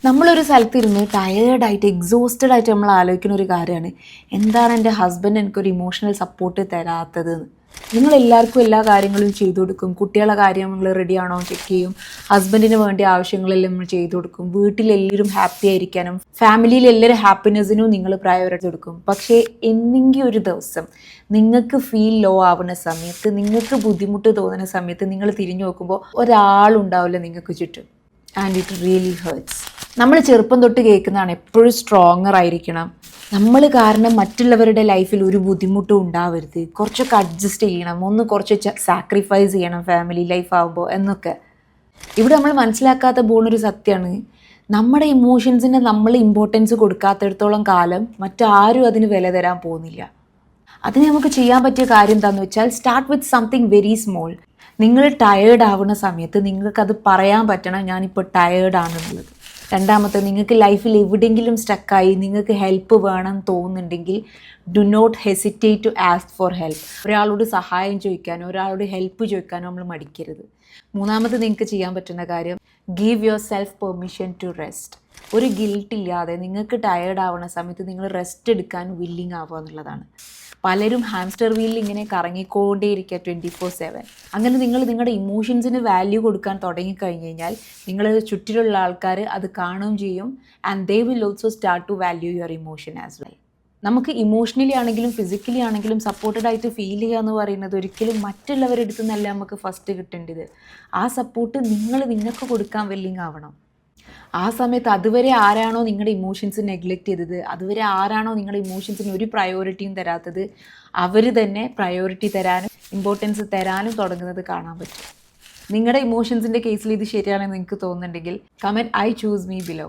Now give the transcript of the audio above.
നമ്മളൊരു സ്ഥലത്തിരുന്ന് ടയേർഡായിട്ട് എക്സോസ്റ്റഡ് ആയിട്ട് നമ്മൾ ആലോചിക്കുന്ന ഒരു കാര്യമാണ്, എന്താണ് എൻ്റെ ഹസ്ബൻഡ് എനിക്കൊരു ഇമോഷണൽ സപ്പോർട്ട് തരാത്തത്. നിങ്ങളെല്ലാവർക്കും എല്ലാ കാര്യങ്ങളും ചെയ്തു കൊടുക്കും, കുട്ടികളുടെ കാര്യം നമ്മൾ റെഡി ആണോ ചെക്ക് ചെയ്യും, ഹസ്ബൻഡിന് വേണ്ടി ആവശ്യങ്ങളെല്ലാം നമ്മൾ ചെയ്തു കൊടുക്കും, വീട്ടിലെല്ലാവരും ഹാപ്പി ആയിരിക്കാനും ഫാമിലിയിൽ എല്ലാവരും ഹാപ്പിനെസ്സിനും നിങ്ങൾ പ്രയോറിറ്റി കൊടുക്കും. പക്ഷേ എന്തെങ്കിലും ഒരു ദിവസം നിങ്ങൾക്ക് ഫീൽ ലോ ആവുന്ന സമയത്ത്, നിങ്ങൾക്ക് ബുദ്ധിമുട്ട് തോന്നുന്ന സമയത്ത് നിങ്ങൾ തിരിഞ്ഞു നോക്കുമ്പോൾ ഒരാളുണ്ടാവില്ല നിങ്ങൾക്ക് ചുറ്റും. And it really hertz. നമ്മൾ ചെറുപ്പം തൊട്ട് കേൾക്കുന്നതാണ് എപ്പോഴും സ്ട്രോങ്ങർ ആയിരിക്കണം, നമ്മൾ കാരണം മറ്റുള്ളവരുടെ ലൈഫിൽ ഒരു ബുദ്ധിമുട്ടും ഉണ്ടാവരുത്, കുറച്ചൊക്കെ അഡ്ജസ്റ്റ് ചെയ്യണം, ഒന്ന് കുറച്ച് സാക്രിഫൈസ് ചെയ്യണം ഫാമിലി ലൈഫ് ആകുമ്പോൾ എന്നൊക്കെ. ഇവിടെ നമ്മൾ മനസ്സിലാക്കാത്ത പോകുന്നൊരു സത്യമാണ്, നമ്മുടെ ഇമോഷൻസിന് നമ്മൾ ഇമ്പോർട്ടൻസ് കൊടുക്കാത്തിടത്തോളം കാലം മറ്റാരും അതിന് വില തരാൻ പോകുന്നില്ല. അതിന് നമുക്ക് ചെയ്യാൻ പറ്റിയ കാര്യം എന്താണെന്ന് വെച്ചാൽ, start with something very small. നിങ്ങൾ ടയേർഡ് ആവുന്ന സമയത്ത് നിങ്ങൾക്കത് പറയാൻ പറ്റണം, ഞാനിപ്പോൾ ടയേർഡാണെന്നുള്ളത്. രണ്ടാമത്തെ, നിങ്ങൾക്ക് ലൈഫിൽ എവിടെയെങ്കിലും സ്റ്റക്കായി നിങ്ങൾക്ക് ഹെൽപ്പ് വേണം തോന്നുന്നുണ്ടെങ്കിൽ, do not hesitate to ask for help. ഒരാളോട് സഹായം ചോദിക്കാനോ ഒരാളോട് ഹെൽപ്പ് ചോദിക്കാനോ നമ്മൾ മടിക്കരുത്. മൂന്നാമത് നിങ്ങൾക്ക് ചെയ്യാൻ പറ്റുന്ന കാര്യം, give yourself permission to rest. ഒരു ഗിൽട്ട് ഇല്ലാതെ നിങ്ങൾക്ക് ടയേർഡ് ആവുന്ന സമയത്ത് നിങ്ങൾ റെസ്റ്റ് എടുക്കാൻ വില്ലിങ് ആവുക എന്നുള്ളതാണ്. പലരും ഹാംസ്റ്റർ വീലിൽ ഇങ്ങനെ കറങ്ങിക്കൊണ്ടേയിരിക്കുക 24/7. അങ്ങനെ നിങ്ങൾ നിങ്ങളുടെ ഇമോഷൻസിന് വാല്യൂ കൊടുക്കാൻ തുടങ്ങിക്കഴിഞ്ഞ് കഴിഞ്ഞാൽ നിങ്ങളുടെ ചുറ്റിലുള്ള ആൾക്കാർ അത് കാണുകയും ചെയ്യും. And they will also start to value your emotion as well. നമുക്ക് ഇമോഷണലി ആണെങ്കിലും ഫിസിക്കലി ആണെങ്കിലും സപ്പോർട്ടഡ് ആയിട്ട് ഫീൽ ചെയ്യുക എന്ന് പറയുന്നത് ഒരിക്കലും മറ്റുള്ളവരുടെ അടുത്ത് നിന്നല്ല നമുക്ക് ഫസ്റ്റ് കിട്ടേണ്ടത്. ആ സപ്പോർട്ട് നിങ്ങൾക്ക് കൊടുക്കാൻ വില്ലിങ് ആവണം. ആ സമയത്ത് അതുവരെ ആരാണോ നിങ്ങളുടെ ഇമോഷൻസ് നെഗ്ലക്റ്റ് ചെയ്തത്, അതുവരെ ആരാണോ നിങ്ങളുടെ ഇമോഷൻസിന് ഒരു പ്രയോറിറ്റിയും തരാത്തത്, അവർ തന്നെ പ്രയോറിറ്റി തരാനും ഇമ്പോർട്ടൻസ് തരാനും തുടങ്ങുന്നത് കാണാൻ പറ്റും. നിങ്ങളുടെ ഇമോഷൻസിൻ്റെ കേസിൽ ഇത് ശരിയാണെന്ന് നിങ്ങൾക്ക് തോന്നുന്നുണ്ടെങ്കിൽ comment I choose me below.